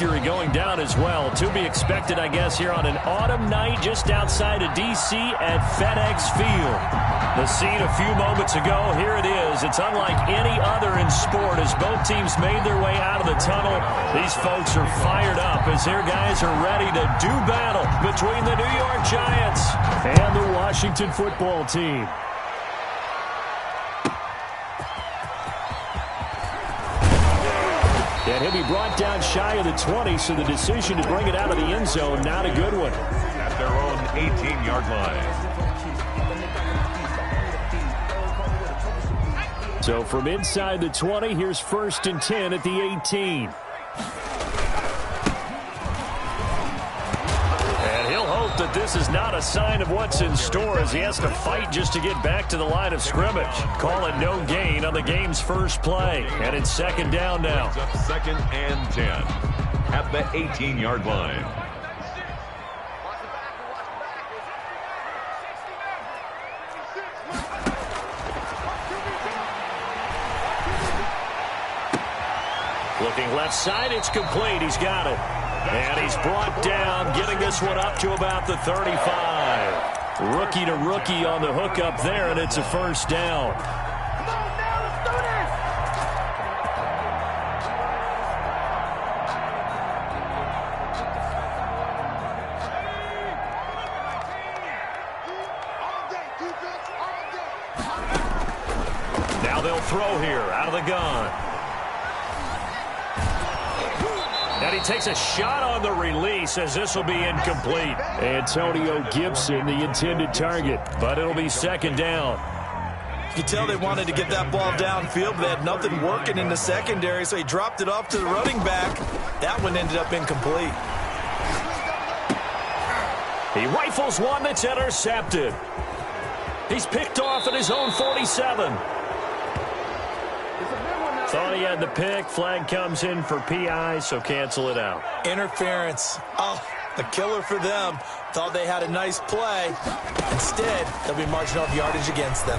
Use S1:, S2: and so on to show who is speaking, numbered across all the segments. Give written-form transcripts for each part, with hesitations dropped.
S1: Going down as well. To be expected, I guess, here on an autumn night just outside of D.C. at FedEx Field. The scene a few moments ago, here it is. It's unlike any other in sport as both teams made their way out of the tunnel. These folks are fired up as their guys are ready to do battle between the New York Giants and the Washington football team. And he'll be brought down shy of the 20, so the decision to bring it out of the end zone, not a good one.
S2: At their own 18-yard line.
S1: So from inside the 20, here's 1st and 10 at the 18. And he'll hope that this is not a sign of what's in store as he has to fight just to get back to the line of scrimmage. Call it no gain on the game's first play. And it's 2nd down now.
S2: It's up 2nd and 10 at the 18-yard line.
S1: Looking left side, it's complete. He's got it. And he's brought down, getting this one up to about the 35. Rookie to rookie on the hook up there, and it's a 1st down. Now they'll throw here out of the gun. And he takes a shot on the release as this will be incomplete. Antonio Gibson, the intended target, but it'll be 2nd down.
S3: You can tell they wanted to get that ball downfield, but they had nothing working in the secondary, so he dropped it off to the running back. That one ended up incomplete.
S1: He rifles one that's intercepted. He's picked off at his own 47. Thought he had the pick. Flag comes in for PI, so cancel it out.
S3: Interference. Oh, a killer for them. Thought they had a nice play. Instead, they'll be marching off yardage against them.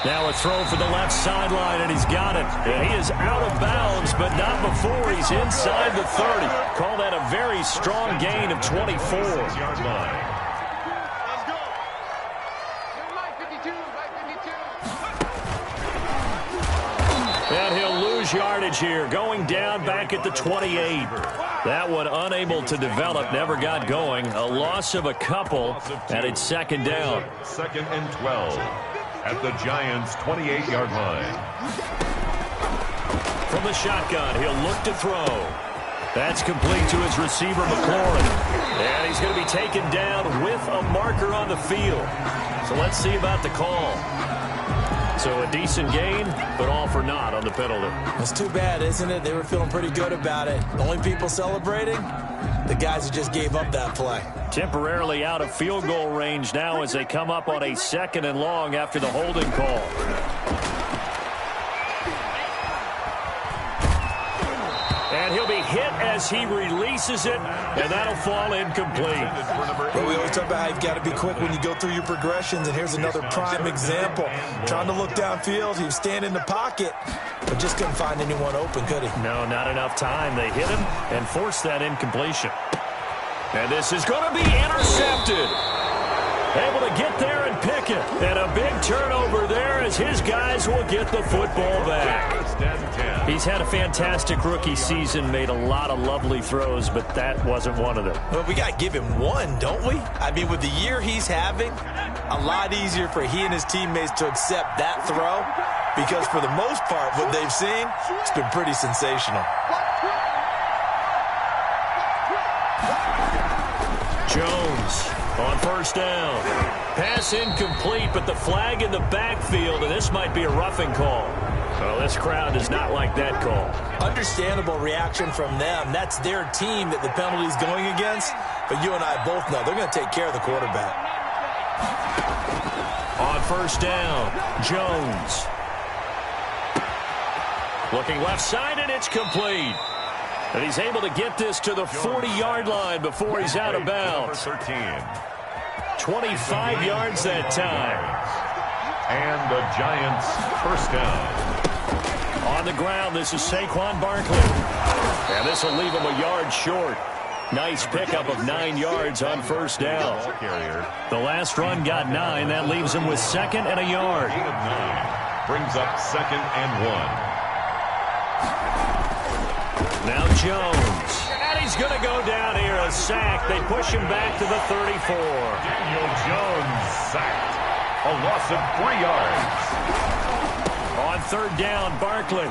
S1: Now a throw for the left sideline, and he's got it. And he is out of bounds, but not before he's inside the 30. Call that a very strong gain of 24.
S2: Yard line.
S1: And he'll lose yardage here, going down back at the 28. That one unable to develop, never got going. A loss of a couple, and it's 2nd down.
S2: 2nd and 12 at the Giants' 28-yard line.
S1: From the shotgun, he'll look to throw. That's complete to his receiver, McLaurin. And he's going to be taken down with a marker on the field. So let's see about the call. So a decent gain, but all for naught on the penalty.
S3: It's too bad, isn't it? They were feeling pretty good about it. The only people celebrating, the guys who just gave up that play.
S1: Temporarily out of field goal range now as they come up on a 2nd and long after the holding call. And he'll be hit as he releases it, and that'll fall incomplete.
S3: But we always talk about how you've got to be quick when you go through your progressions, and here's another prime example. Trying to look downfield, he was standing in the pocket, but just couldn't find anyone open, could he?
S1: No, not enough time. They hit him and forced that incompletion. And this is going to be intercepted. Able to get there and pick it. And a big turnover there as his guys will get the football back. He's had a fantastic rookie season, made a lot of lovely throws, but that wasn't one of them.
S3: Well, we got to give him one, don't we? I mean, with the year he's having, a lot easier for he and his teammates to accept that throw because for the most part, what they've seen, it's been pretty sensational.
S1: Jones on 1st down. Pass incomplete, but the flag in the backfield, and this might be a roughing call. Well, this crowd does not like that call.
S3: Understandable reaction from them. That's their team that the penalty's going against. But you and I both know they're going to take care of the quarterback.
S1: On 1st down, Jones. Looking left side, and it's complete. And he's able to get this to the 40-yard line before he's out of bounds. 25 yards that time.
S2: And the Giants' 1st down.
S1: On the ground. This is Saquon Barkley. And this will leave him a yard short. Nice pickup of 9 yards on first down. The last run got 9. That leaves him with second and a yard.
S2: Brings up 2nd and 1.
S1: Now Jones. And he's going to go down here. A sack. They push him back to the 34.
S2: Daniel Jones sacked. A loss of 3 yards.
S1: On third down, Barkley.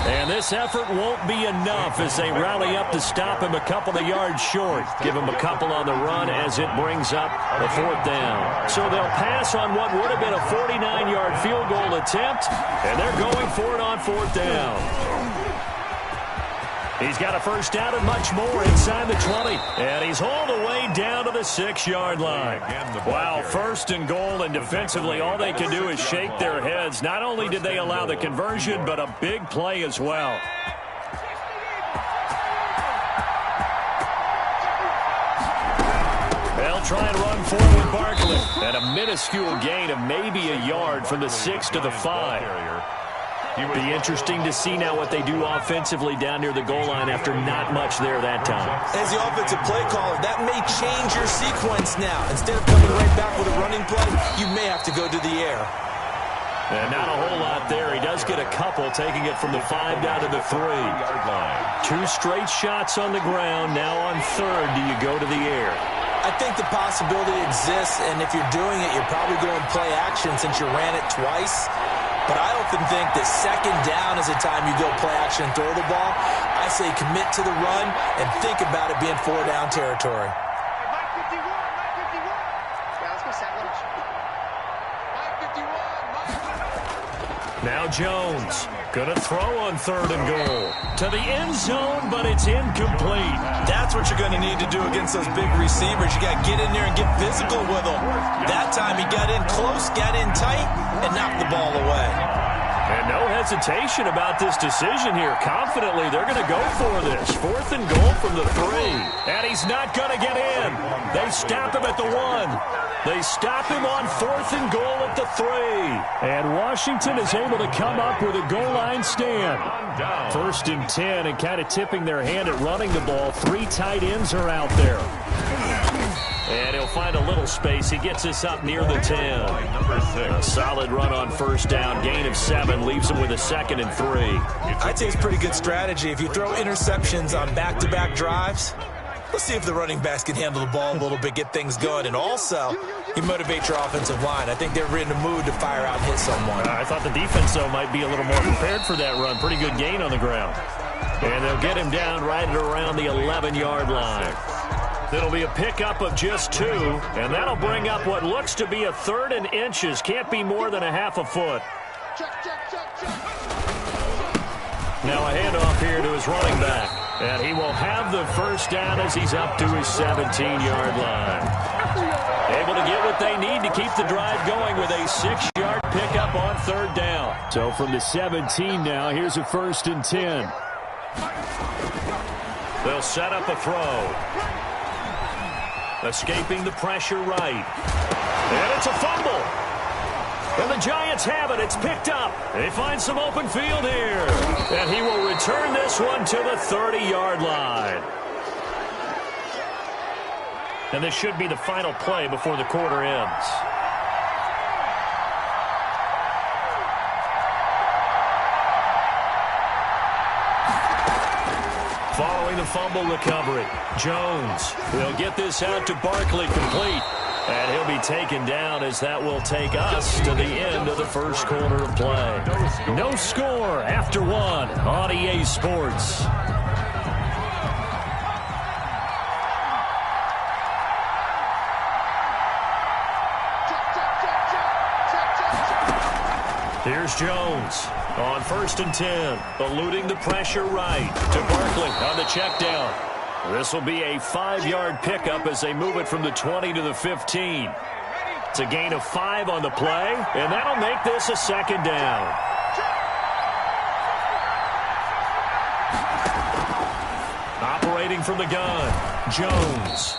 S1: And this effort won't be enough as they rally up to stop him a couple of yards short. Give him a couple on the run as it brings up the 4th down. So they'll pass on what would have been a 49-yard field goal attempt, and they're going for it on 4th down. He's got a first down and much more inside the 20. And he's all the way down to the 6-yard line. Wow, first and goal, and defensively all they can do is shake their heads. Not only did they allow the conversion, but a big play as well. They'll try and run forward Barkley. And a minuscule gain of maybe a yard from the 6 to the 5. It'll be interesting to see now what they do offensively down near the goal line after not much there that time.
S3: As the offensive play caller, that may change your sequence now. Instead of coming right back with a running play, you may have to go to the air.
S1: And not a whole lot there. He does get a couple, taking it from the 5 down to the 3. 2 straight shots on the ground. Now on third, do you go to the air?
S3: I think the possibility exists, and if you're doing it, you're probably going play action since you ran it twice. But I often think that second down is the time you go play action and throw the ball. I say commit to the run and think about it being 4-down territory.
S1: Now Jones going to throw on third and goal. To the end zone, but it's incomplete.
S3: That's what you're going to need to do against those big receivers. You got to get in there and get physical with them. That time he got in close, got in tight, and knocked the ball away.
S1: And no hesitation about this decision here. Confidently, they're going to go for this. 4th and goal from the 3. And he's not going to get in. They stop him at the 1. They stop him on 4th and goal at the 3. And Washington is able to come up with a goal line stand. 1st and 10, and kind of tipping their hand at running the ball. 3 tight ends are out there. And he'll find a little space. He gets us up near the 10. A solid run on first down. Gain of 7 leaves him with a 2nd and 3.
S3: I'd say it's pretty good strategy. If you throw interceptions on back-to-back drives, let's see if the running backs can handle the ball a little bit, get things going. And also, you motivate your offensive line. I think they're in the mood to fire out and hit someone.
S1: I thought the defense, though, might be a little more prepared for that run. Pretty good gain on the ground. And they'll get him down right at around the 11-yard line. It'll be a pickup of just 2, and that'll bring up what looks to be a 3rd and inches. Can't be more than a half a foot. Now a handoff here to his running back. And he will have the first down as he's up to his 17-yard line. Able to get what they need to keep the drive going with a 6-yard pickup on 3rd down. So from the 17 now, here's a 1st and 10. They'll set up a throw. Escaping the pressure right. And it's a fumble. And the Giants have it. It's picked up. They find some open field here. And he will return this one to the 30-yard line. And this should be the final play before the quarter ends. Following the fumble recovery, Jones will get this out to Barkley complete. And he'll be taken down as that will take us to the end of the first quarter of play. No score after 1 on EA Sports. Here's Jones on 1st and 10, eluding the pressure right to Barkley on the check down. This will be a 5-yard pickup as they move it from the 20 to the 15. It's a gain of 5 on the play, and that'll make this a 2nd down. Operating from the gun, Jones.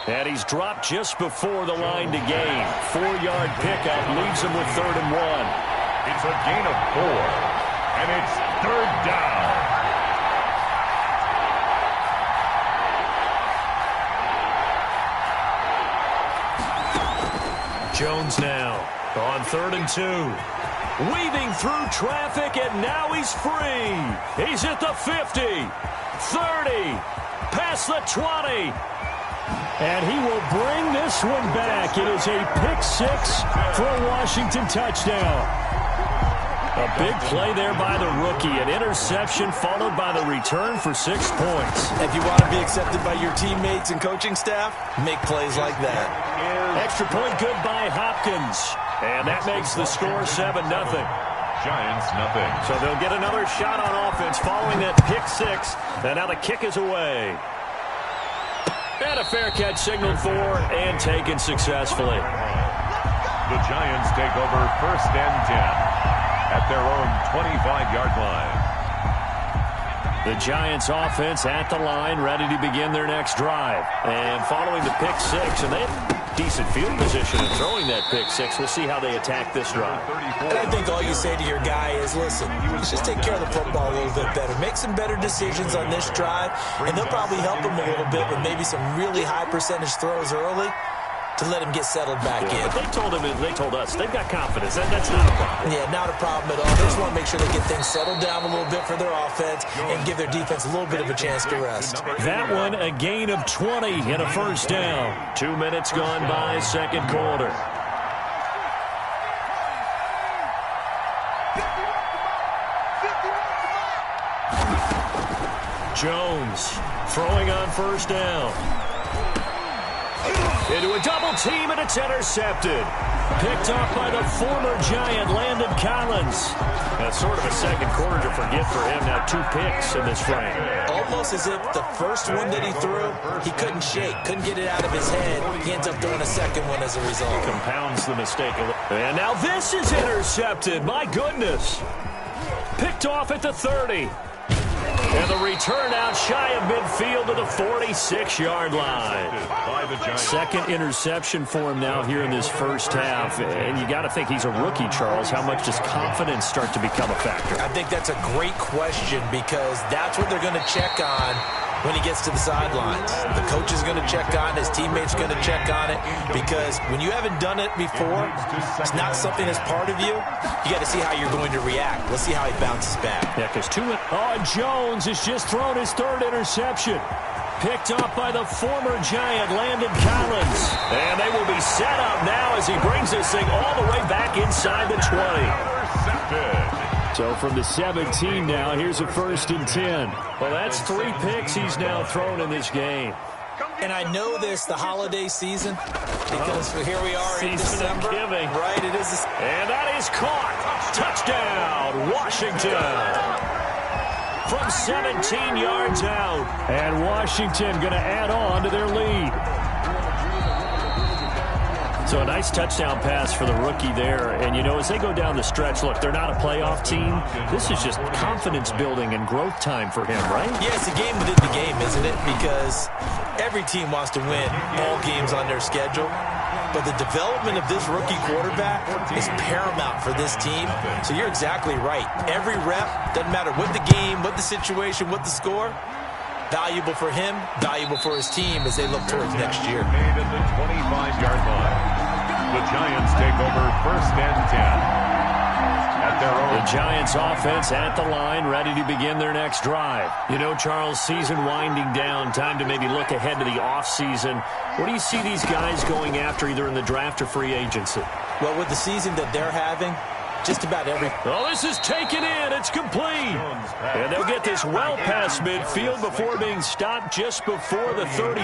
S1: And he's dropped just before the line to gain. 4-yard pickup leaves him with 3rd and 1.
S2: It's a gain of 4, and it's 3rd down.
S1: Jones now on 3rd and 2. Weaving through traffic, and now he's free. He's at the 50, 30, past the 20. And he will bring this one back. It is a pick-6 for a Washington touchdown. A big play there by the rookie. An interception followed by the return for 6 points.
S3: If you want to be accepted by your teammates and coaching staff, make plays like that.
S1: Extra point good by Hopkins. And that makes the score 7-0.
S2: Giants, nothing.
S1: So they'll get another shot on offense following that pick-6. And now the kick is away. And a fair catch signaled for and taken successfully.
S2: The Giants take over 1st and 10 at their own 25-yard line.
S1: The Giants offense at the line, ready to begin their next drive. And following the pick-6, and they have decent field position in throwing that pick-6. We'll see how they attack this drive.
S3: And I think all you say to your guy is, listen, let's just take care of the football a little bit better. Make some better decisions on this drive, and they'll probably help him a little bit with maybe some really high percentage throws early to let him get settled back in.
S1: But they told us they've got confidence. That's not a problem.
S3: Yeah, not a problem at all. They just want to make sure they get things settled down a little bit for their offense and give their defense a little bit of a chance to rest.
S1: That one, a gain of 20 and a 1st down. 2 minutes gone by, 2nd quarter. Jones throwing on 1st down. Into a double team, and it's intercepted. Picked off by the former Giant, Landon Collins. That's sort of a 2nd quarter to forget for him. Now 2 picks in this frame.
S3: Almost as if the first one that he threw, he couldn't shake, couldn't get it out of his head. He ends up throwing a 2nd one as a result.
S1: Compounds the mistake. And now this is intercepted. My goodness. Picked off at the 30. And the return out shy of midfield to the 46-yard line. 2nd interception for him now here in this 1st half. And you got to think he's a rookie, Charles. How much does confidence start to become a factor?
S3: I think that's a great question because that's what they're going to check on when he gets to the sidelines. The coach is going to check on it. His teammates going to check on it because when you haven't done it before, it's not something that's part of you. You got to see how you're going to react. Let's see how he bounces back.
S1: Yeah, because Jones has just thrown his 3rd interception. Picked up by the former Giant, Landon Collins. And they will be set up now as he brings this thing all the way back inside the 20. So from the 17 now, here's a 1st and 10. Well, that's 3 picks he's now thrown in this game.
S3: And I know this, the holiday season, because here we are in December.
S1: Giving.
S3: Right, it is.
S1: And that is caught. Touchdown, Washington. From 17 yards out. And Washington going to add on to their lead. So a nice touchdown pass for the rookie there. And, you know, as they go down the stretch, look, they're not a playoff team. This is just confidence building and growth time for him, right?
S3: Yeah, it's a game within the game, isn't it? Because every team wants to win all games on their schedule. But the development of this rookie quarterback is paramount for this team. So you're exactly right. Every rep, doesn't matter what the game, what the situation, what the score, valuable for him, valuable for his team as they look towards next year.
S2: Made at the 25-yard line. The Giants take over 1st and 10 at their own.
S1: The Giants offense at the line, ready to begin their next drive. You know, Charles, season winding down, time to maybe look ahead to the offseason. What do you see these guys going after either in the draft or free agency?
S3: Well, with the season that they're having, just about every...
S1: Oh, this is taken in. It's complete. And they'll get this well past midfield before being stopped just before the 35.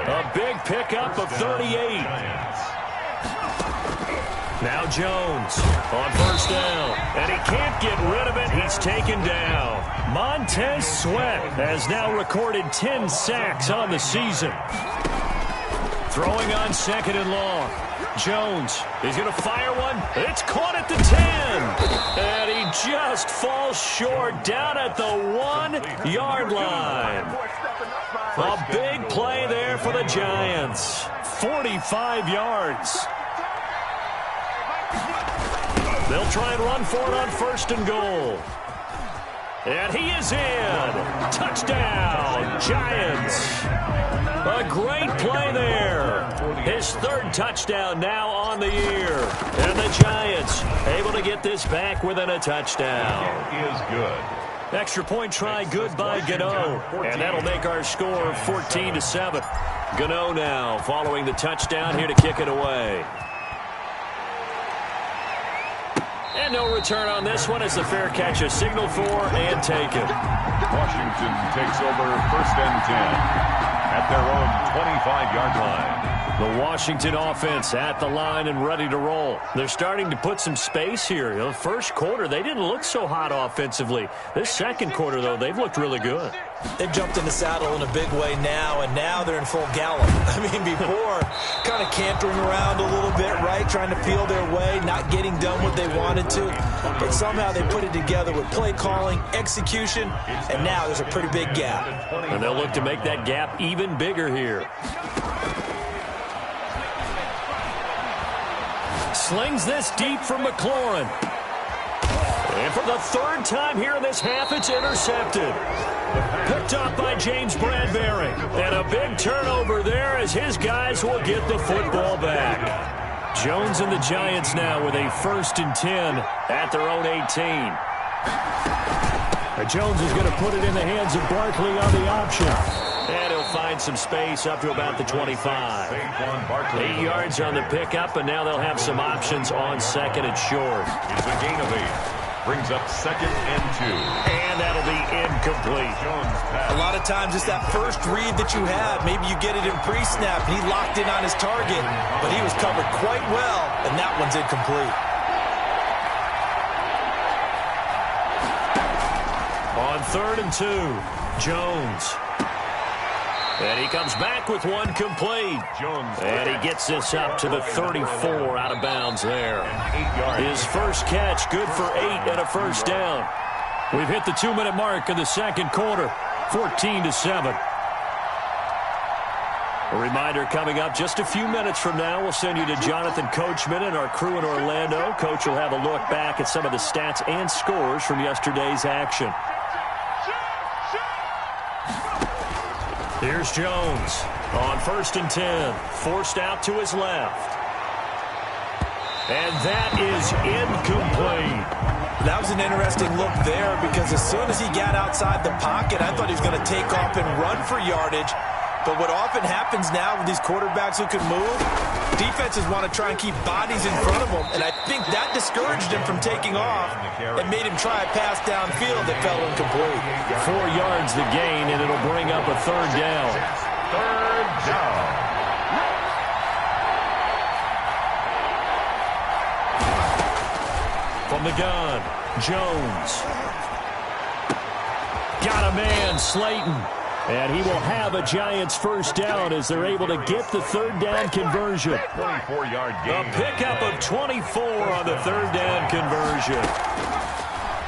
S1: A big pickup of 38. Now Jones on 1st down. And he can't get rid of it. He's taken down. Montez Sweat has now recorded 10 sacks on the season. Throwing on 2nd and long. Jones is going to fire one. It's caught at the 10. And he just falls short down at the 1-yard line. A big play there for the Giants. 45 yards. They'll try and run for it on 1st and goal. And he is in. Touchdown, Giants. A great play there. His 3rd touchdown now on the year. And the Giants able to get this back within a touchdown.
S2: It is good.
S1: Extra point try good by Gano. And that'll make our score 14-7. Gano now following the touchdown here to kick it away. And no return on this one as the fair catch is signaled for and taken.
S2: Washington takes over 1st and 10 at their own 25-yard line.
S1: The Washington offense at the line and ready to roll. They're starting to put some space here. You know, first quarter, they didn't look so hot offensively. This second quarter, though, they've looked really good.
S3: They've jumped in the saddle in a big way now, and now they're in full gallop. I mean, before, kind of cantering around a little bit, right, trying to peel their way, not getting done what they wanted to. But somehow they put it together with play calling, execution, and now there's a pretty big gap.
S1: And they'll look to make that gap even bigger here. Slings this deep from McLaurin. And for the 3rd time here in this half, it's intercepted. Picked up by James Bradbury. And a big turnover there as his guys will get the football back. Jones and the Giants now with a 1st and 10 at their own 18. Jones is going to put it in the hands of Barkley on the option. And he'll find some space up to about the 25. 8 yards on the pickup, and now they'll have some options on 2nd and short.
S2: It's a gain of 8. Brings up 2nd and 2.
S1: And that'll be incomplete.
S3: A lot of times it's that first read that you have. Maybe you get it in pre-snap. He locked in on his target, but he was covered quite well, and that one's incomplete.
S1: On 3rd and 2, Jones. And he comes back with one complete. And he gets this up to the 34 out of bounds there. His first catch, good for 8 and a 1st down. We've hit the 2-minute mark of the 2nd quarter, 14-7. A reminder coming up just a few minutes from now, we'll send you to Jonathan Coachman and our crew in Orlando. Coach will have a look back at some of the stats and scores from yesterday's action. Here's Jones on 1st and 10. Forced out to his left. And that is incomplete.
S3: That was an interesting look there because as soon as he got outside the pocket, I thought he was going to take off and run for yardage. But what often happens now with these quarterbacks who can move, defenses want to try and keep bodies in front of them, and I think that discouraged him from taking off and made him try a pass downfield that fell incomplete.
S1: 4 yards the gain, and it'll bring up a 3rd down.
S2: 3rd down.
S1: From the gun, Jones. Got a man, Slayton. And he will have a Giants 1st down as they're able to get the 3rd down conversion.
S2: 24-yard gain.
S1: A pickup of 24 on the 3rd down conversion.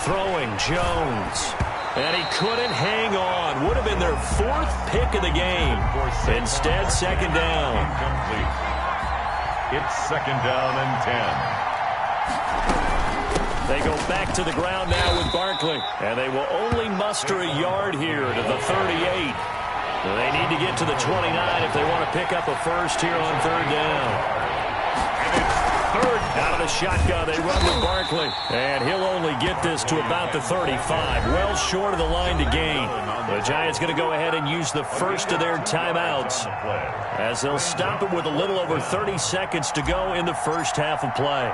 S1: Throwing Jones. And he couldn't hang on. Would have been their 4th pick of the game. Instead, 2nd down.
S2: Incomplete. It's 2nd down and 10.
S1: They go back to the ground now with Barkley. And they will only muster a yard here to the 38. They need to get to the 29 if they want to pick up a 1st here on 3rd down.
S2: And it's 3rd
S1: out of the shotgun. They run with Barkley. And he'll only get this to about the 35. Well short of the line to gain. The Giants going to go ahead and use the first of their timeouts as they'll stop it with a little over 30 seconds to go in the first half of play.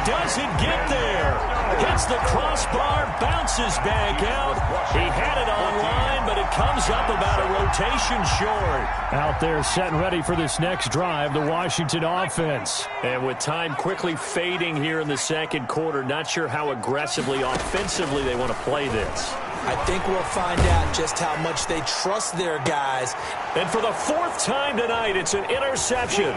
S1: Doesn't get there. Hits the crossbar, bounces back out. He had it online, but it comes up about a rotation short. Out there set and ready for this next drive, the Washington offense. And with time quickly fading here in the 2nd quarter, not sure how aggressively, offensively they want to play this.
S3: I think we'll find out just how much they trust their guys.
S1: And for the 4th time tonight, it's an interception.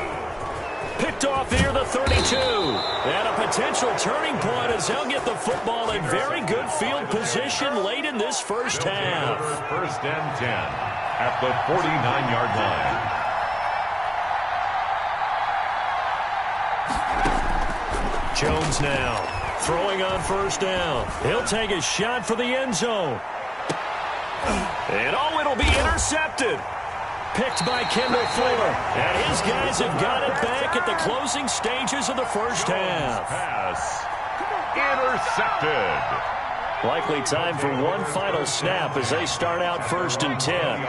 S1: Picked off here, the 32. And a potential turning point as they'll get the football in very good field position late in this first half.
S2: 1st and 10 at the 49-yard line.
S1: Jones now throwing on first down. He'll take a shot for the end zone. And it'll be intercepted. Picked by Kendall Fuller. And his guys have got it back at the closing stages of the first half.
S2: Pass intercepted.
S1: Likely time for one final snap as they start out 1st and 10.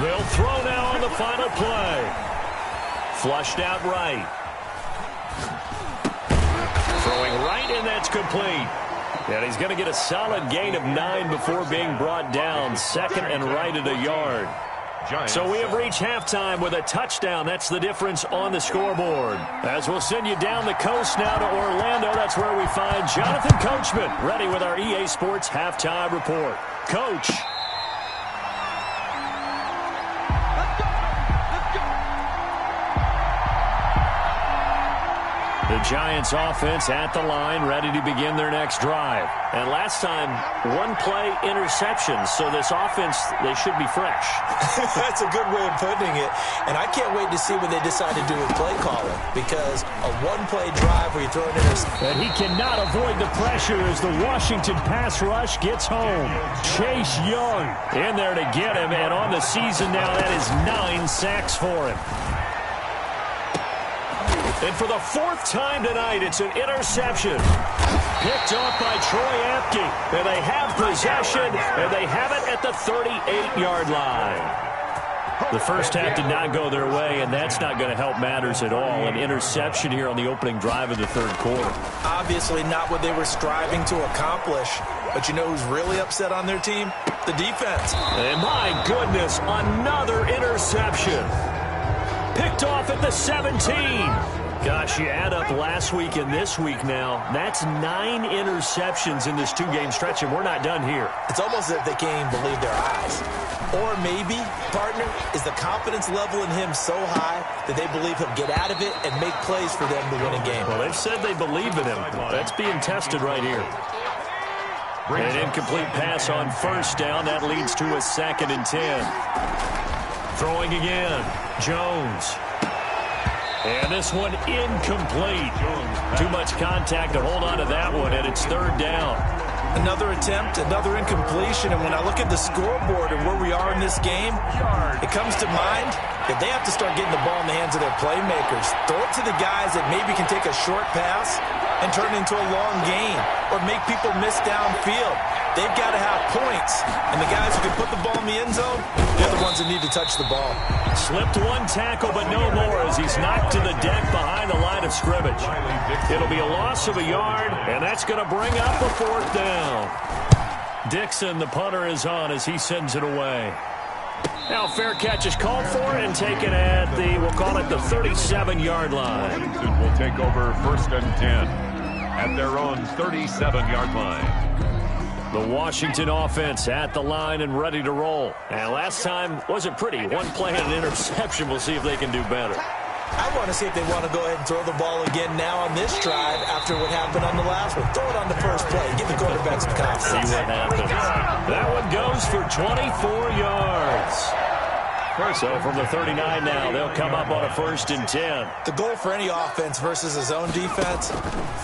S1: They'll throw now on the final play. Flushed out right. Throwing right, and that's complete. And he's going to get a solid gain of 9 before being brought down. 2nd and right at a yard. So we have reached halftime with a touchdown. That's the difference on the scoreboard. As we'll send you down the coast now to Orlando, that's where we find Jonathan Coachman, ready with our EA Sports Halftime Report. Coach. The Giants offense at the line, ready to begin their next drive. And last time, one play interception. So this offense, they should be fresh.
S3: That's a good way of putting it. And I can't wait to see what they decide to do with play calling. Because a one-play drive where you throw an interception.
S1: And he cannot avoid the pressure as the Washington pass rush gets home. Chase Young in there to get him. And on the season now, that is 9 sacks for him. And for the 4th time tonight, it's an interception. Picked off by Troy Apke. And they have possession, and they have it at the 38-yard line. The first half did not go their way, and that's not going to help matters at all. An interception here on the opening drive of the 3rd quarter.
S3: Obviously not what they were striving to accomplish. But you know who's really upset on their team? The defense.
S1: And my goodness, another interception. Picked off at the 17. Gosh, you add up last week and this week now, that's 9 interceptions in this 2-game stretch, and we're not done here.
S3: It's almost as if they can't even believe their eyes. Or maybe, partner, is the confidence level in him so high that they believe he'll get out of it and make plays for them to win a game.
S1: Well, they've said they believe in him. That's being tested right here. An incomplete pass on first down. That leads to a 2nd and 10. Throwing again. Jones. And this one incomplete. Too much contact to hold on to that one, and it's 3rd down.
S3: Another attempt, another incompletion, and when I look at the scoreboard and where we are in this game, it comes to mind that they have to start getting the ball in the hands of their playmakers. Throw it to the guys that maybe can take a short pass and turn it into a long gain or make people miss downfield. They've got to have points, and the guys who can put the ball in the end zone, they're the ones that need to touch the ball.
S1: Slipped one tackle, but no more as he's knocked to the deck behind the line of scrimmage. It'll be a loss of a yard, and that's going to bring up a 4th down. Dixon, the punter, is on as he sends it away. Now fair catch is called for and taken at the, we'll call it the 37-yard line.
S2: Washington will take over 1st and 10 at their own 37-yard line.
S1: The Washington offense at the line and ready to roll. And last time wasn't pretty. One play and an interception. We'll see if they can do better.
S3: I want to see if they want to go ahead and throw the ball again now on this drive after what happened on the last one. Throw it on the first play. Give the quarterback some confidence.
S1: See what happens. That one goes for 24 yards. So from the 39 now, they'll come up on a 1st and 10.
S3: The goal for any offense versus his own defense,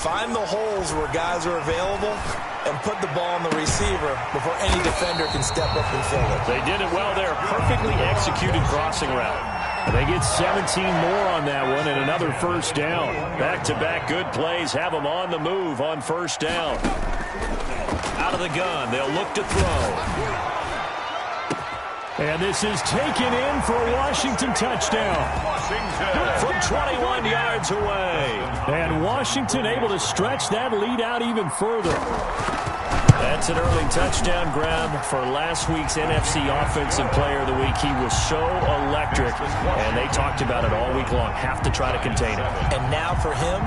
S3: find the holes where guys are available and put the ball on the receiver before any defender can step up and fill it.
S1: They did it well there. Perfectly executed crossing route. And they get 17 more on that one and another 1st down. Back-to-back good plays have them on the move on 1st down. Out of the gun, they'll look to throw. And this is taken in for a Washington touchdown. From 21 yards away. And Washington able to stretch that lead out even further. That's an early touchdown grab for last week's NFC Offensive Player of the Week. He was so electric, and they talked about it all week long. Have to try to contain it.
S3: And now for him,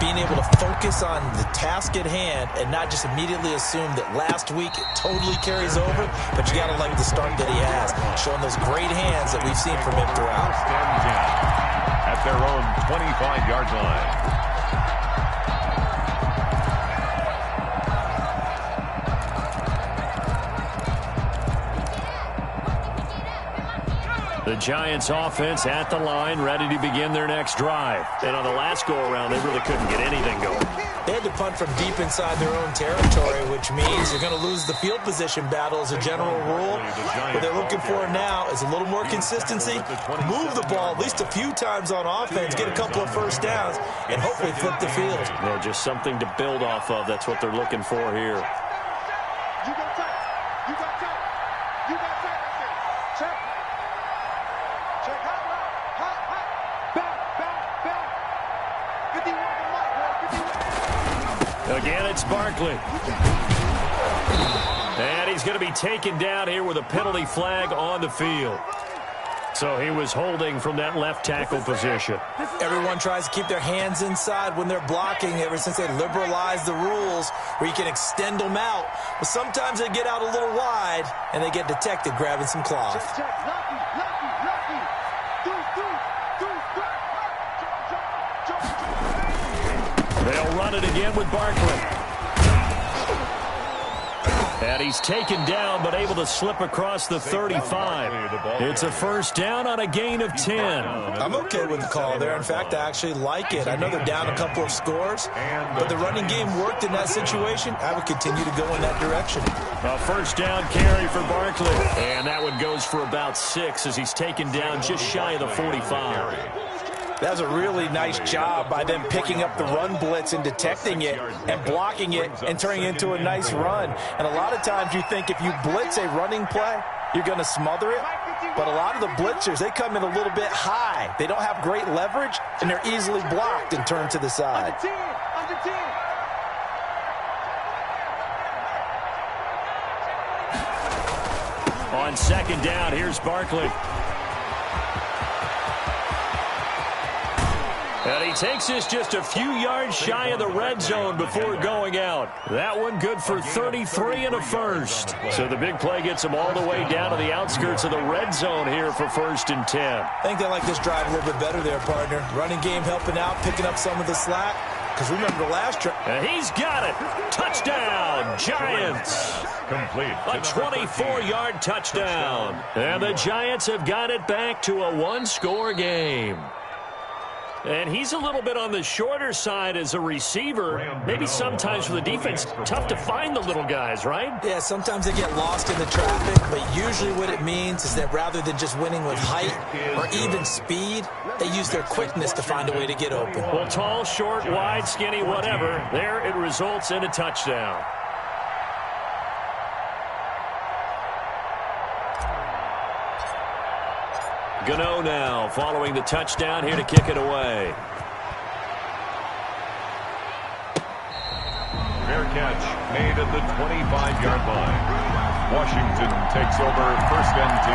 S3: being able to focus on the task at hand and not just immediately assume that last week it totally carries over, but you got to like the start that he has, showing those great hands that we've seen from him throughout.
S2: At their own 25-yard line.
S1: The Giants offense at the line, ready to begin their next drive. And on the last go-around, they really couldn't get anything going.
S3: They had to punt from deep inside their own territory, which means they're going to lose the field position battle as a general rule. What they're looking for now is a little more consistency, move the ball at least a few times on offense, get a couple of first downs, and hopefully flip the field.
S1: Yeah, just something to build off of. That's what they're looking for here. Again, it's Barkley. And he's going to be taken down here with a penalty flag on the field. So he was holding from that left tackle position.
S3: Everyone tries to keep their hands inside when they're blocking ever since they liberalized the rules where you can extend them out. But sometimes they get out a little wide and they get detected grabbing some cloth.
S1: They'll run it again with Barkley. And he's taken down, but able to slip across the 35. It's a first down on a gain of 10.
S3: I'm okay with the call there. In fact, I actually like it. I know they're down a couple of scores, but the running game worked in that situation. I would continue to go in that direction.
S1: A first down carry for Barkley. And that one goes for about 6 as he's taken down just shy of the 45.
S3: That was a really nice job by them picking up the run blitz and detecting it and blocking it and turning it into a nice run. And a lot of times you think if you blitz a running play, you're going to smother it. But a lot of the blitzers, they come in a little bit high. They don't have great leverage, and they're easily blocked and turned to the side.
S1: On second down, here's Barkley. And he takes this just a few yards shy of the red zone before going out. That one good for 33 and a first. So the big play gets him all the way down to the outskirts of the red zone here for 1st and 10.
S3: I think they like this drive a little bit better there, partner. Running game helping out, picking up some of the slack. Because remember the last drive.
S1: And he's got it. Touchdown, Giants.
S2: Complete.
S1: A 24-yard touchdown. And the Giants have got it back to a one-score game. And he's a little bit on the shorter side as a receiver. Maybe sometimes for the defense, tough to find the little guys, right?
S3: Yeah, sometimes they get lost in the traffic, but usually what it means is that rather than just winning with height or even speed, they use their quickness to find a way to get open.
S1: Well, tall, short, wide, skinny, whatever, there it results in a touchdown. Gano now following the touchdown here to kick it away.
S2: Fair catch made at the 25-yard line. Washington takes over 1st and 10.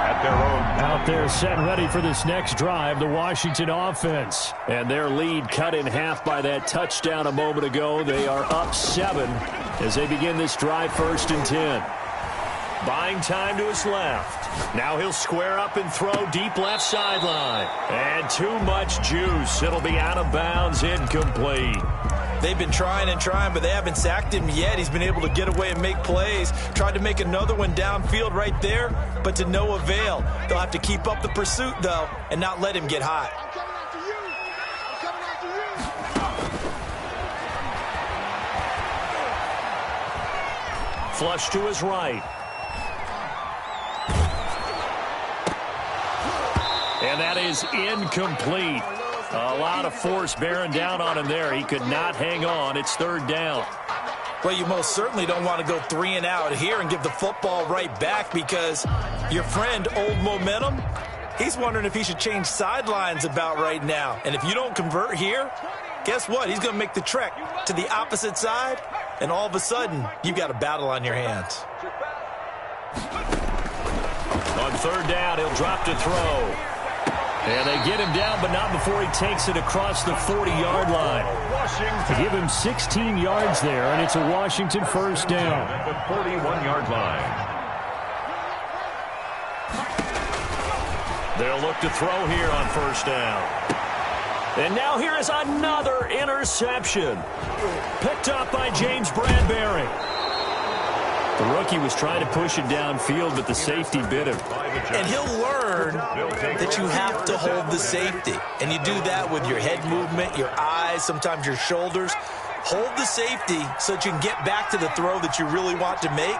S2: At their own.
S1: Out there set and ready for this next drive, the Washington offense. And their lead cut in half by that touchdown a moment ago. They are up 7 as they begin this drive 1st and 10. Buying time to his left. Now he'll square up and throw deep left sideline. And too much juice. It'll be out of bounds, incomplete.
S3: They've been trying and trying, but they haven't sacked him yet. He's been able to get away and make plays. Tried to make another one downfield right there, but to no avail. They'll have to keep up the pursuit, though, and not let him get hot.
S1: Flush to his right. And that is incomplete. A lot of force bearing down on him there. He could not hang on. It's 3rd down.
S3: Well, you most certainly don't want to go 3 and out here and give the football right back because your friend, Old Momentum, he's wondering if he should change sidelines about right now. And if you don't convert here, guess what? He's going to make the trek to the opposite side, and all of a sudden, you've got a battle on your hands.
S1: On 3rd down, he'll drop to throw. And they get him down, but not before he takes it across the 40-yard line. To give him 16 yards there, and it's a Washington 1st down.
S2: At the 41-yard line.
S1: They'll look to throw here on 1st down. And now here is another interception. Picked up by James Bradbury. The rookie was trying to push it downfield, but the safety bit him.
S3: And he'll learn that you have to hold the safety. And you do that with your head movement, your eyes, sometimes your shoulders. Hold the safety so that you can get back to the throw that you really want to make.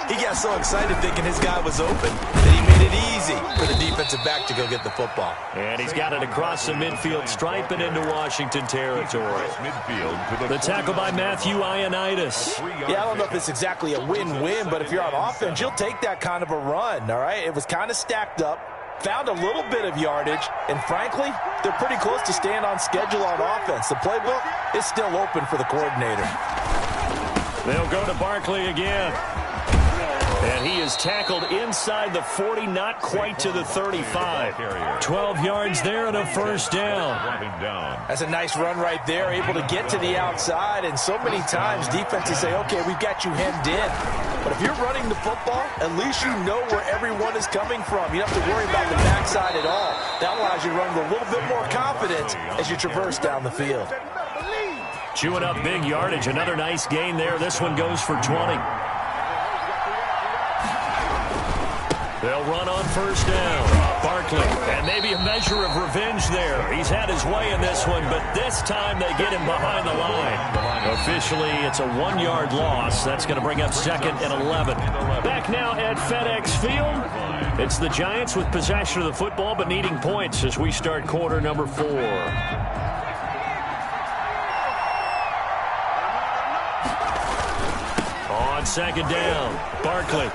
S3: He got so excited thinking his guy was open that he made it easy for the defensive back to go get the football.
S1: And he's got it across the midfield stripe and into Washington territory. The tackle by Matthew Ioannidis.
S3: Yeah, I don't know if it's exactly a win-win, but if you're on offense, you'll take that kind of a run, all right? It was kind of stacked up, found a little bit of yardage, and frankly, they're pretty close to staying on schedule on offense. The playbook is still open for the coordinator.
S1: They'll go to Barkley again. And he is tackled inside the 40, not quite to the 35. 12 yards there and a first down.
S3: That's a nice run right there, able to get to the outside. And so many times defenses say, okay, we've got you hemmed in. But if you're running the football, at least you know where everyone is coming from. You don't have to worry about the backside at all. That allows you to run with a little bit more confidence as you traverse down the field.
S1: Chewing up big yardage. Another nice gain there. This one goes for 20. They'll run on first down. Barkley, and maybe a measure of revenge there. He's had his way in this one, but this time they get him behind the line. Officially, it's a 1-yard loss. That's going to bring up 2nd and 11. Back now at FedEx Field. It's the Giants with possession of the football, but needing points as we start quarter number 4. On second down, Barkley.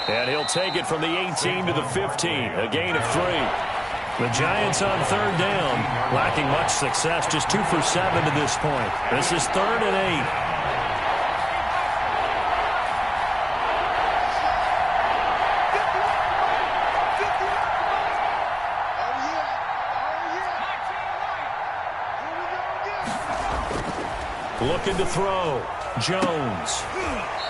S1: And he'll take it from the 18 to the 15, a gain of 3. The Giants on third down, lacking much success, just 2 for 7 to this point. This is 3rd and 8. Looking to throw. Jones.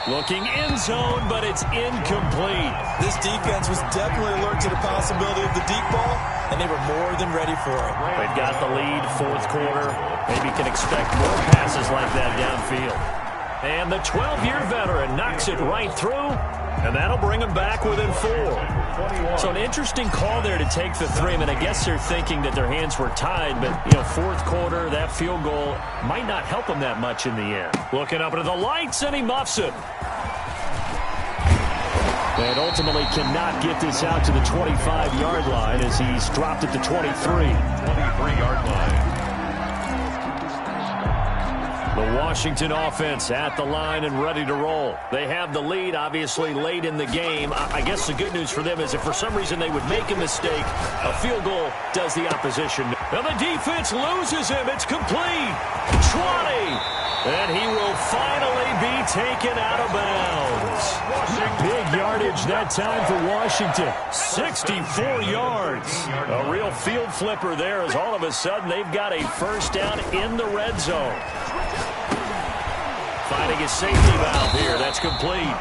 S1: Looking end zone, but it's incomplete.
S3: This defense was definitely alert to the possibility of the deep ball, and they were more than ready for it.
S1: They've got the lead, 4th quarter. Maybe can expect more passes like that downfield. And the 12-year veteran knocks it right through, and that'll bring them back within 4. So an interesting call there to take the 3. I mean, I guess they're thinking that their hands were tied, but, 4th quarter, that field goal might not help them that much in the end. Looking up into the lights, and he muffs it. And ultimately cannot get this out to the 25-yard line as he's dropped at the 23.
S2: 23-yard line.
S1: The Washington offense at the line and ready to roll. They have the lead, obviously, late in the game. I guess the good news for them is if for some reason they would make a mistake, a field goal does the opposition. Now the defense loses him. It's complete. 20. And he will finally be taken out of bounds. Big yardage that time for Washington. 64 yards. A real field flipper there as all of a sudden they've got a first down in the red zone. Finding his safety valve here. That's complete.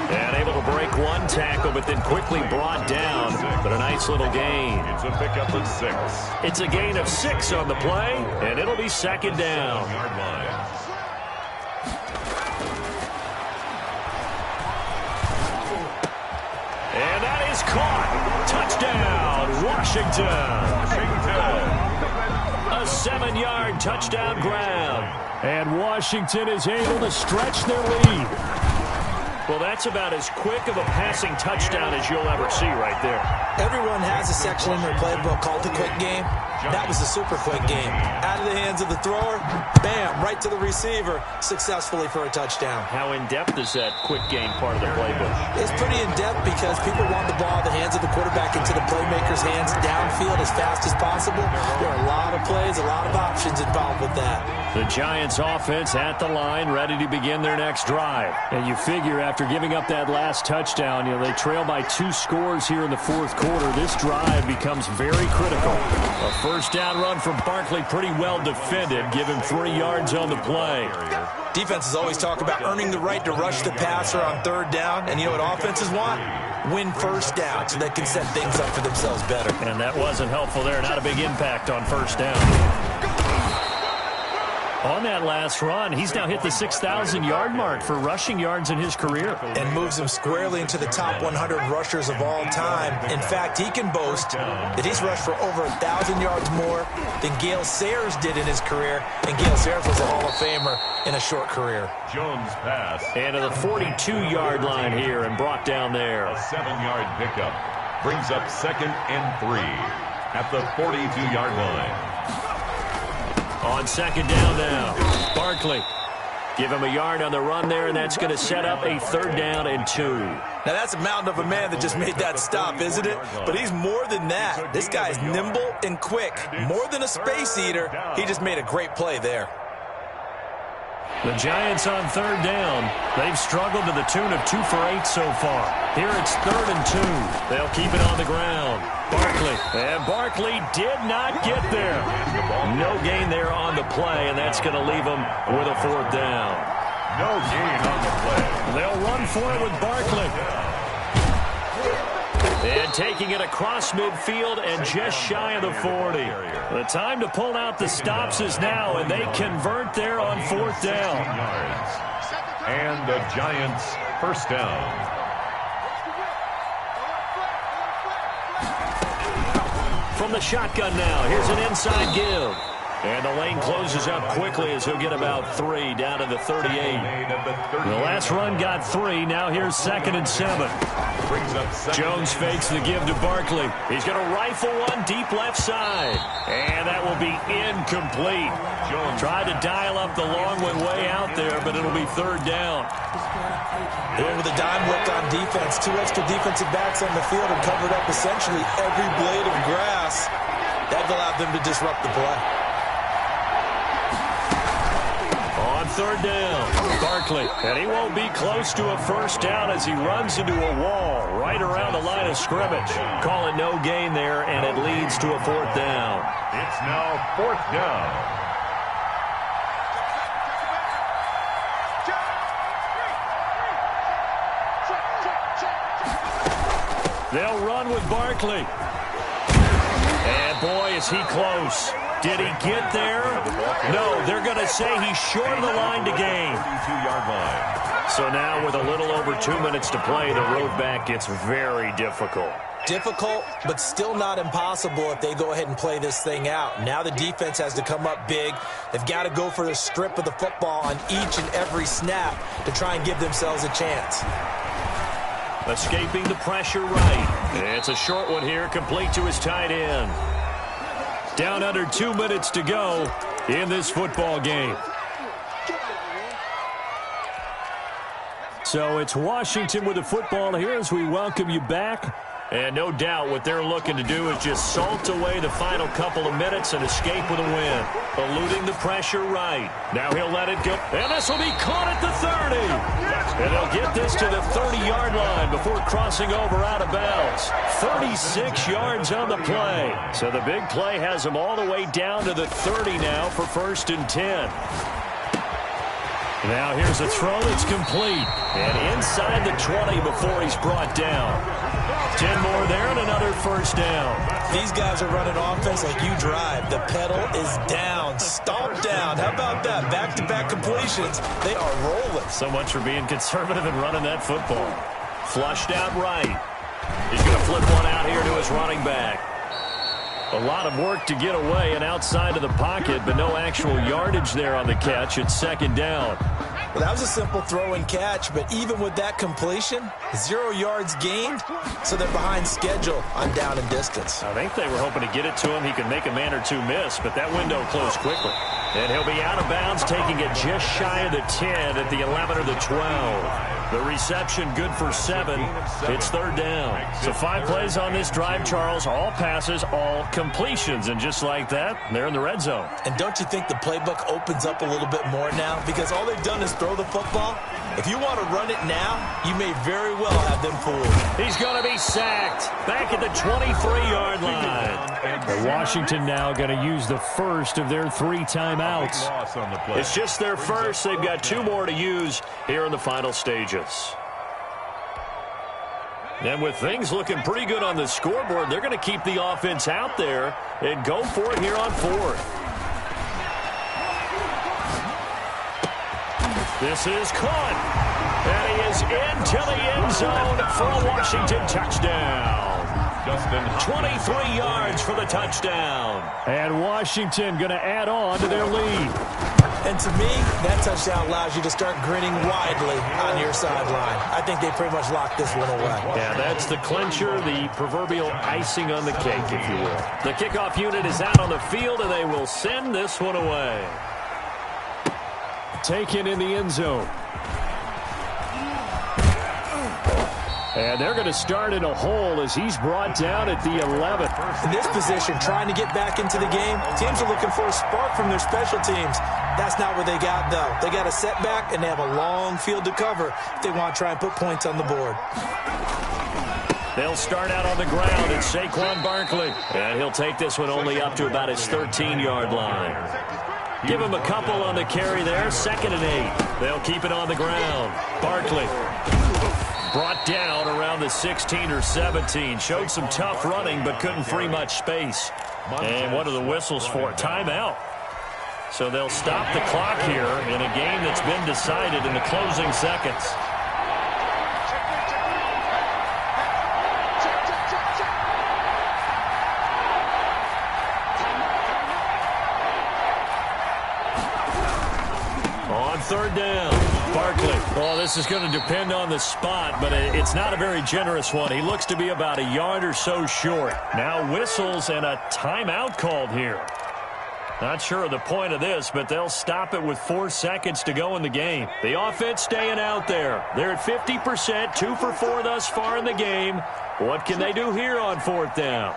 S1: And able to break one tackle, but then quickly brought down. But a nice little gain.
S2: It's a pickup of 6.
S1: It's a gain of 6 on the play, and it'll be second down. And that is caught. Touchdown, Washington. A 7-yard touchdown grab. And Washington is able to stretch their lead. Well, that's about as quick of a passing touchdown as you'll ever see right there.
S3: Everyone has a section in their playbook called the quick game. That was a super quick game. Out of the hands of the thrower, bam, right to the receiver, successfully for a touchdown.
S1: How in-depth is that quick game part of the playbook?
S3: It's pretty in-depth because people want the ball in the hands of the quarterback into the playmaker's hands downfield as fast as possible. There are a lot of plays, a lot of options involved with that.
S1: The Giants offense at the line, ready to begin their next drive. And you figure after giving up that last touchdown, they trail by 2 scores here in the 4th quarter. This drive becomes very critical. A first down run from Barkley, pretty well defended. Give him 3 yards on the play.
S3: Defenses always talk about earning the right to rush the passer on 3rd down. And you know what offenses want? Win first down so they can set things up for themselves better.
S1: And that wasn't helpful there. Not a big impact on first down. On that last run, he's now hit the 6,000-yard mark for rushing yards in his career.
S3: And moves him squarely into the top 100 rushers of all time. In fact, he can boast that he's rushed for over 1,000 yards more than Gale Sayers did in his career. And Gale Sayers was a Hall of Famer in a short career.
S2: Jones pass.
S1: And to the 42-yard line here and brought down there.
S2: A 7-yard pickup brings up 2nd and 3 at the 42-yard line.
S1: On 2nd down now, Barkley. Give him a yard on the run there, and that's going to set up a 3rd down and 2.
S3: Now, that's a mountain of a man that just made that stop, isn't it? But he's more than that. This guy's nimble and quick. More than a space eater. He just made a great play there.
S1: The Giants on 3rd down. They've struggled to the tune of 2 for 8 so far. Here it's 3rd and 2. They'll keep it on the ground. Barkley. And Barkley did not get there. No gain there on the play, and that's going to leave him with a 4th down.
S2: No gain on the play.
S1: They'll run for it with Barkley. And taking it across midfield and just shy of the 40. The time to pull out the stops is now, and they convert there on 4th down.
S2: And the Giants' 1st down.
S1: From the shotgun now, here's an inside give. And the lane closes up quickly as he'll get about 3 down to the 38. The last run got 3. Now here's 2nd and 7. Jones fakes the give to Barkley. He's going to rifle one deep left side. And that will be incomplete. Tried to dial up the long one way out there, but it'll be 3rd down.
S3: There with a dime work on defense. 2 extra defensive backs on the field and covered up essentially every blade of grass. That allowed them to disrupt the play.
S1: On 3rd down, Barkley. And he won't be close to a 1st down as he runs into a wall right around the line of scrimmage. Call it no gain there, and it leads to a 4th down.
S2: It's now 4th down.
S1: They'll run with Barkley. And boy, is he close. Did he get there? No, they're going to say he's short of the line to gain.
S2: 52-yard line.
S1: So now with a little over 2 minutes to play, the road back gets very difficult.
S3: Difficult, but still not impossible if they go ahead and play this thing out. Now the defense has to come up big. They've got to go for the strip of the football on each and every snap to try and give themselves a chance.
S1: Escaping the pressure right. It's a short one here, complete to his tight end. Down under 2 minutes to go in this football game. So it's Washington with the football here as we welcome you back. And no doubt what they're looking to do is just salt away the final couple of minutes and escape with a win. Eluding the pressure right. Now he'll let it go. And this will be caught at the 30. And they'll get this to the 30-yard line before crossing over out of bounds. 36 yards on the play. So the big play has them all the way down to the 30 now for 1st and 10. Now here's a throw that's complete. And inside the 20 before he's brought down. 10 more there and another 1st down.
S3: These guys are running offense like you drive. The pedal is down, stomped down. How about that? Back-to-back completions. They are rolling.
S1: So much for being conservative and running that football. Flushed out right. He's going to flip one out here to his running back. A lot of work to get away and outside of the pocket, but no actual yardage there on the catch. It's 2nd down.
S3: Well, that was a simple throw and catch, but even with that completion, 0 yards gained, so they're behind schedule on down and distance.
S1: I think they were hoping to get it to him. He could make a man or two miss, but that window closed quickly. And he'll be out of bounds, taking it just shy of the 10 at the 11 or the 12. The reception good for 7. It's 3rd down. So 5 plays on this drive, Charles. All passes, all completions. And just like that, they're in the red zone.
S3: And don't you think the playbook opens up a little bit more now? Because all they've done is throw the football. If you want to run it now, you may very well have them fooled.
S1: He's going to be sacked back at the 23-yard line. And Washington now going to use the first of their 3 timeouts. It's just their first. They've got 2 more to use here in the final stages. And with things looking pretty good on the scoreboard, they're going to keep the offense out there and go for it here on 4th. This is caught. And he is into the end zone for a Washington touchdown. 23 yards for the touchdown. And Washington going to add on to their lead.
S3: And to me, that touchdown allows you to start grinning widely on your sideline. I think they pretty much locked this one away.
S1: Yeah, that's the clincher, the proverbial icing on the cake, if you will. The kickoff unit is out on the field, and they will send this one away. Taken in the end zone. And they're going to start in a hole as he's brought down at the 11th.
S3: In this position, trying to get back into the game, teams are looking for a spark from their special teams. That's not what they got, though. They got a setback, and they have a long field to cover if they want to try and put points on the board.
S1: They'll start out on the ground. It's Saquon Barkley. And he'll take this one only up to about his 13-yard line. Give him a couple on the carry there. 2nd and 8. They'll keep it on the ground. Barkley brought down around the 16 or 17. Showed some tough running, but couldn't free much space. And what are the whistles for? Timeout. So they'll stop the clock here in a game that's been decided in the closing seconds. On 3rd down, Barkley. Oh, this is going to depend on the spot, but it's not a very generous one. He looks to be about a yard or so short. Now whistles and a timeout called here. Not sure of the point of this, but they'll stop it with 4 seconds to go in the game. The offense staying out there. They're at 50%, 2 for 4 thus far in the game. What can they do here on 4th down?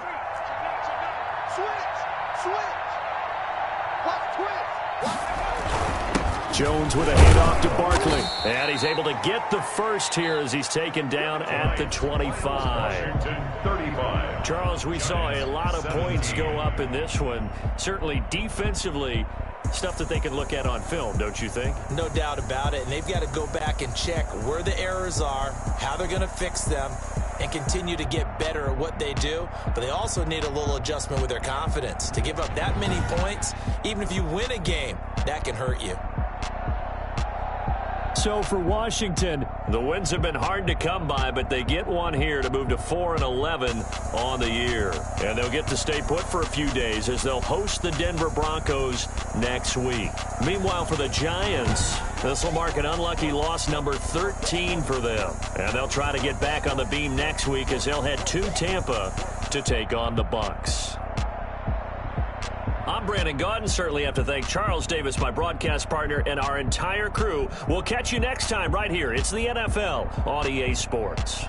S1: Jones with a handoff to Barkley. And he's able to get the first here as he's taken down at the 25. Charles, we saw a lot of points go up in this one. Certainly defensively, stuff that they can look at on film, don't you think?
S3: No doubt about it. And they've got to go back and check where the errors are, how they're going to fix them, and continue to get better at what they do. But they also need a little adjustment with their confidence. To give up that many points, even if you win a game, that can hurt you.
S1: So for Washington, the wins have been hard to come by, but they get one here to move to 4-11 on the year. And they'll get to stay put for a few days as they'll host the Denver Broncos next week. Meanwhile, for the Giants, this will mark an unlucky loss number 13 for them. And they'll try to get back on the beam next week as they'll head to Tampa to take on the Bucs. I'm Brandon Gaudin. Certainly have to thank Charles Davis, my broadcast partner, and our entire crew. We'll catch you next time right here. It's the NFL on EA Sports.